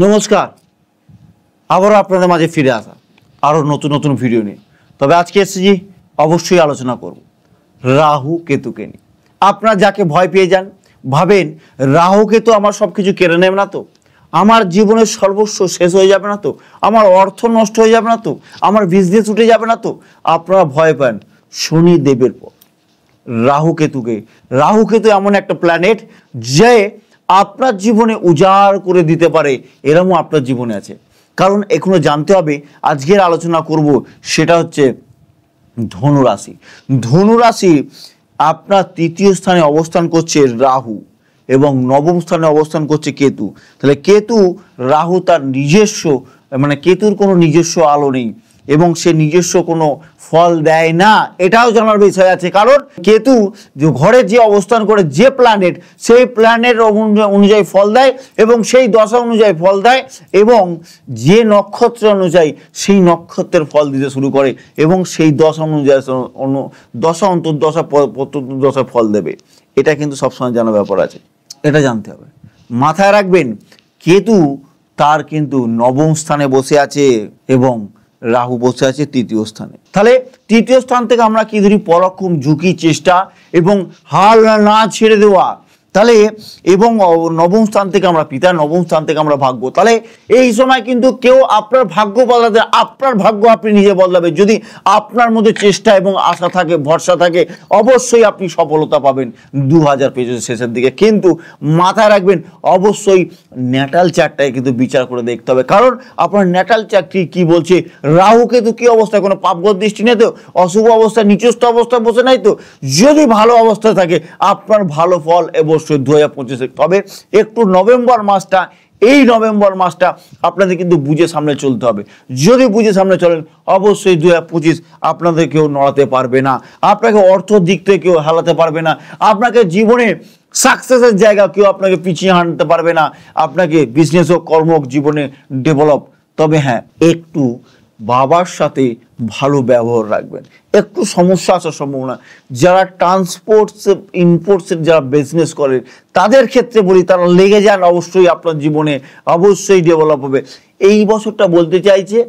নমস্কার, আবারও আপনাদের মাঝে ফিরে আসা আরও নতুন নতুন ভিডিও নিয়ে। তবে আজকে এসেছি অবশ্যই আলোচনা করব রাহু কেতুকে নিয়ে। আপনারা যাকে ভয় পেয়ে যান, ভাবেন রাহু কেতু আমার সব কিছু কেড়ে নেবে না তো, আমার জীবনের সর্বস্ব শেষ হয়ে যাবে না তো, আমার অর্থ নষ্ট হয়ে যাবে না তো, আমার বিজনেস উঠে যাবে না তো, আপনারা ভয় পান শনি দেবের পর রাহু কেতুকে। রাহু কেতু এমন একটা প্ল্যানেট যে আপনার জীবনে উজাড় করে দিতে পারে, এরকমও আপনার জীবনে আছে। কারণ এখনো জানতে হবে, আজকের আলোচনা করব সেটা হচ্ছে ধনুরাশি। ধনুরাশি আপনার তৃতীয় স্থানে অবস্থান করছে রাহু এবং নবম স্থানে অবস্থান করছে কেতু। তাহলে কেতু রাহু তার নিজস্ব কেতুর কোনো নিজস্ব আলো নেই এবং সে নিজস্ব কোনো ফল দেয় না, এটাও জানার বিষয় আছে। কারণ কেতু যে ঘরে যে অবস্থান করে যে প্ল্যানেট, সেই প্ল্যানেট অনুযায়ী ফল দেয় এবং সেই দশা অনুযায়ী ফল দেয় এবং যে নক্ষত্র অনুযায়ী সেই নক্ষত্রের ফল দিতে শুরু করে এবং সেই দশা অনুযায়ী দশা অন্তর্দশা দশা ফল দেবে। এটা কিন্তু সবসময় জানার ব্যাপার আছে, এটা জানতে হবে। মাথায় রাখবেন কেতু তার কিন্তু নবম স্থানে বসে আছে এবং রাহু বসে আছে তৃতীয় স্থানে। তাহলে তৃতীয় স্থান থেকে আমরা কি ধরি? পরাক্রম, ঝুঁকি, চেষ্টা এবং হাল না ছেড়ে দেওয়া। তাহলে এবং নবম স্থান থেকে আমরা পিতা, নবম স্থান থেকে আমরা ভাগ্য। তাহলে এই সময় কিন্তু কেউ আপনার ভাগ্য বদলাতে, আপনার ভাগ্য আপনি নিজে বদলাবেন। যদি আপনার মধ্যে চেষ্টা এবং আশা থাকে, ভরসা থাকে, অবশ্যই আপনি সফলতা পাবেন 2025 শেষের দিকে। কিন্তু মাথায় রাখবেন অবশ্যই ন্যাটাল চার্টটাই কিন্তু বিচার করে দেখতে হবে। কারণ আপনার ন্যাটাল চার্ট কি বলছে, রাহু কেতু কি অবস্থায়, কোনো পাপগ্রহ দৃষ্টি নেই তো, অশুভ অবস্থায়, নিচস্থ অবস্থায় বসে নাই তো। যদি ভালো অবস্থায় থাকে আপনার ভালো ফল অবশ্যই 2025। তবে একটু নভেম্বর মাসটা, এই নভেম্বর মাসটা আপনাদের কিন্তু বুঝে সামনে চলতে হবে। যদি বুঝে সামনে চলেন অবশ্যই 2025 আপনাদের কেউ নড়াতে পারবে না, আপনাকে অর্থ দিক থেকে কেউ হালাতে পারবে না, আপনাকে জীবনে সাকসেসের জায়গা কেউ আপনাকে পিছিয়ে আনতে পারবে না, আপনাকে বিজনেস হোক, কর্ম হোক, জীবনে ডেভেলপ। তবে হ্যাঁ, একটু বাবার সাথে ভালো ব্যবহার রাখবেন, একটু সমস্যা আসার সম্ভাবনা। যারা ট্রান্সপোর্টস ইম্পোর্টসের যারা বিজনেস করেন তাদের ক্ষেত্রে বলি, তারা লেগে যান, অবশ্যই আপনার জীবনে অবশ্যই ডেভেলপ হবে। এই বছরটা বলতে চাইছে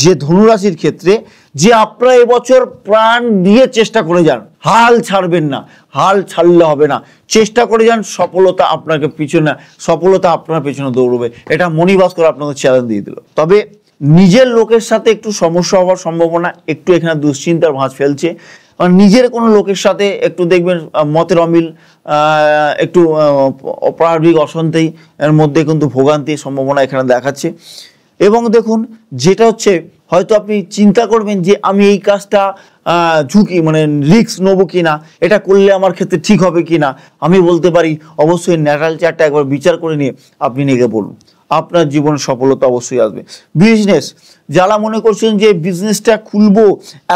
যে ধনুরাশির ক্ষেত্রে যে আপনারা এবছর প্রাণ দিয়ে চেষ্টা করে যান, হাল ছাড়বেন না, হাল ছাড়লে হবে না, চেষ্টা করে যান, সফলতা আপনাকে পিছনে, সফলতা আপনার পেছনে দৌড়বে। এটা মণিভাস্কর আপনাদের চ্যালেঞ্জ দিয়ে দিল। তবে নিজের লোকের সাথে একটু সমস্যা হওয়ার সম্ভাবনা, একটু এখানে দুশ্চিন্তার ভাঁজ ফেলছে। নিজের কোনো লোকের সাথে একটু দেখবেন মতের অমিল, একটু পারিবারিক অশান্তি এর মধ্যে কিন্তু ভোগান্তির সম্ভাবনা এখানে দেখাচ্ছে। এবং দেখুন যেটা হচ্ছে, হয়তো আপনি চিন্তা করবেন যে আমি এই কাজটা ঝুঁকি রিস্ক নেবো কিনা, এটা করলে আমার ক্ষেত্রে ঠিক হবে কিনা। আমি বলতে পারি অবশ্যই ন্যাটাল চার্টটা একবার বিচার করে নিয়ে আপনি নেগে পড়ুন, আপনার জীবনে সফলতা অবশ্যই আসবে। বিজনেস, যারা মনে করছেন যে বিজনেসটা খুলবো,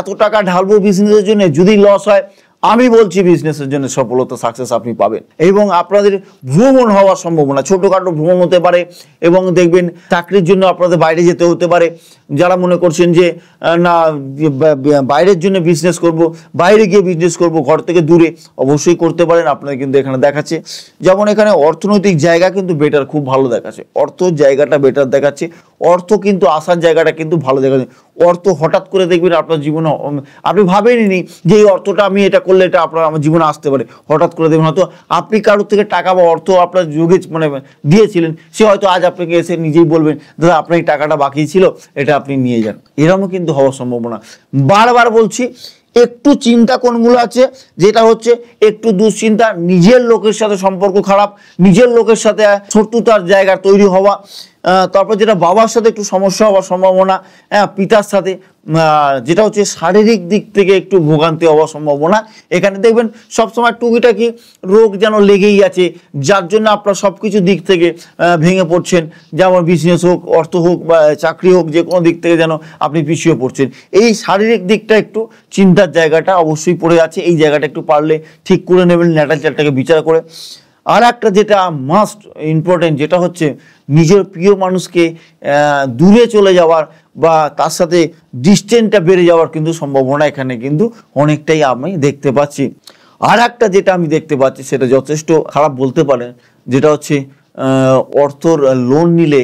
এত টাকা ঢালবো বিজনেসের জন্য, যদি লস হয়, আমি বলছি বিজনেসের জন্য সফলতা, সাকসেস আপনি পাবেন। এবং আপনাদের ভ্রমণ হওয়ার সম্ভাবনা, ছোটোখাটো ভ্রমণ হতে পারে এবং দেখবেন চাকরির জন্য আপনাদের বাইরে যেতে হতে পারে। যারা মনে করছেন যে না বাইরের জন্য বিজনেস করব, বাইরে গিয়ে বিজনেস করব, ঘর থেকে দূরে, অবশ্যই করতে পারেন। আপনাদের কিন্তু এখানে দেখাচ্ছে যেমন এখানে অর্থনৈতিক জায়গা কিন্তু বেটার, খুব ভালো দেখাচ্ছে, অর্থ জায়গাটা বেটার দেখাচ্ছে, অর্থ কিন্তু আসার জায়গাটা কিন্তু ভালো দেখাচ্ছে। অর্থ হঠাৎ করে দেখবেন আপনার জীবনে, আপনি ভাবেননি যে এই অর্থটা আমি এটা করলে এটা আমার জীবনে আসতে পারে, হঠাৎ করে দেখবেন হয়তো আপনি কারোর থেকে টাকা বা অর্থ আপনার যোগে দিয়েছিলেন, সে হয়তো আজ আপনাকে এসে নিজেই বলবেন দাদা আপনার এই টাকাটা বাকি ছিল, এটা আপনি নিয়ে যান। এরকমও কিন্তু হওয়ার সম্ভাবনা। বারবার বলছি একটু চিন্তা কোনগুলো আছে, যেটা হচ্ছে একটু দুশ্চিন্তা, নিজের লোকের সাথে সম্পর্ক খারাপ, নিজের লোকের সাথে শত্রুতার জায়গা তৈরি হওয়া, তারপর যেটা বাবার সাথে একটু সমস্যা হওয়ার সম্ভাবনা, পিতার সাথে যেটা হচ্ছে শারীরিক দিক থেকে একটু ভোগান্তি হওয়ার সম্ভাবনা। এখানে দেখবেন সবসময় টুকিটাকি রোগ যেন লেগেই আছে, যার জন্য আপনার সব কিছু দিক থেকে ভেঙে পড়ছেন, যেমন বিজনেস হোক, অর্থ হোক বা চাকরি হোক, যে কোনো দিক থেকে যেন আপনি পিছিয়ে পড়ছেন। এই শারীরিক দিকটা একটু চিন্তার জায়গাটা অবশ্যই পড়ে আছে, এই জায়গাটা একটু পারলে ঠিক করে নেবেন ন্যাটাল চার্টটাকে বিচার করে। আর একটা যেটা মাস্ট ইম্পর্টেন্ট, যেটা হচ্ছে নিজের প্রিয় মানুষকে দূরে চলে যাওয়ার বা তার সাথে ডিস্টেন্সটা বেড়ে যাওয়ার কিন্তু সম্ভাবনা এখানে কিন্তু অনেকটাই আমি দেখতে পাচ্ছি। আর একটা যেটা আমি দেখতে পাচ্ছি সেটা যথেষ্ট খারাপ বলতে পারেন, যেটা হচ্ছে অর্থর লোন নিলে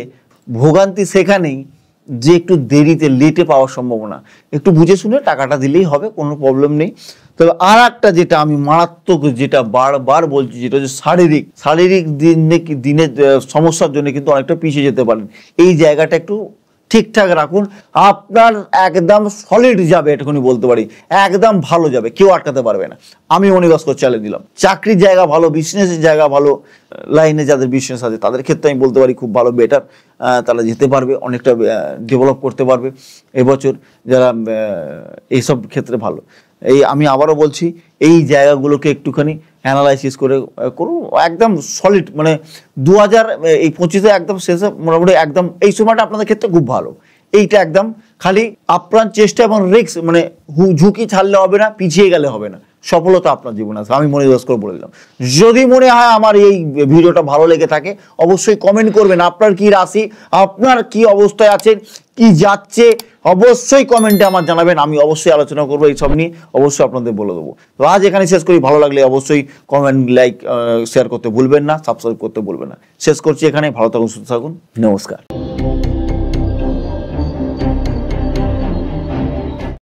ভোগান্তি সেখানেই যে একটু দেরিতে লেটে পাওয়ার সম্ভাবনা, একটু বুঝে শুনে টাকাটা দিলেই হবে, কোনো প্রবলেম নেই। তবে আর একটা যেটা আমি মারাত্মক যেটা বারবার বলছি, যেটা হচ্ছে শারীরিক দিনের সমস্যার জন্য কিন্তু অনেকটা পিছিয়ে যেতে পারেন। এই জায়গাটা একটু ঠিকঠাক রাখুন, আপনার একদম সলিড যাবে, এটুকুনি বলতে পারি, একদম ভালো যাবে, কেউ আটকাতে পারবে না। আমি মনিভাস্কর চ্যালেঞ্জ দিলাম। চাকরির জায়গা ভালো, বিজনেসের জায়গা ভালো, লাইনে যাদের বিজনেস আছে তাদের ক্ষেত্রে আমি বলতে পারি খুব ভালো, বেটার, তারা যেতে পারবে, অনেকটা ডেভেলপ করতে পারবে এবছর, যারা এইসব ক্ষেত্রে ভালো। আমি আবারও বলছি, এই জায়গাগুলোকে একটুখানি অ্যানালাইসিস করে করুন, একদম সলিড, মানে 2025 একদম শেষে মোটামুটি একদম এই সময়টা আপনাদের ক্ষেত্রে খুব ভালো। এইটা একদম খালি আপ্রাণ চেষ্টা এবং রিস্ক, মানে ঝুঁকি ছাড়লে হবে না, পিছিয়ে গেলে হবে না, সফলতা আপনার জীবনে আসবে। আমি মনিভাস্কর বলে দিলাম। যদি মনে হয় আমার এই ভিডিওটা ভালো লেগে থাকে, অবশ্যই কমেন্ট করবেন আপনার কি রাশি, আপনার কি অবস্থায় আছেন, কি যাচ্ছে, অবশ্যই কমেন্টে আমার জানাবেন। আমি অবশ্যই আলোচনা করবো এইসব নিয়ে, অবশ্যই আপনাদের বলে দেবো। তো আজ এখানে শেষ করি। ভালো লাগলে অবশ্যই কমেন্ট, লাইক, শেয়ার করতে ভুলবেন না, সাবস্ক্রাইব করতে ভুলবেন না। শেষ করছি এখানে। ভালো থাকুন, সুস্থ থাকুন, নমস্কার।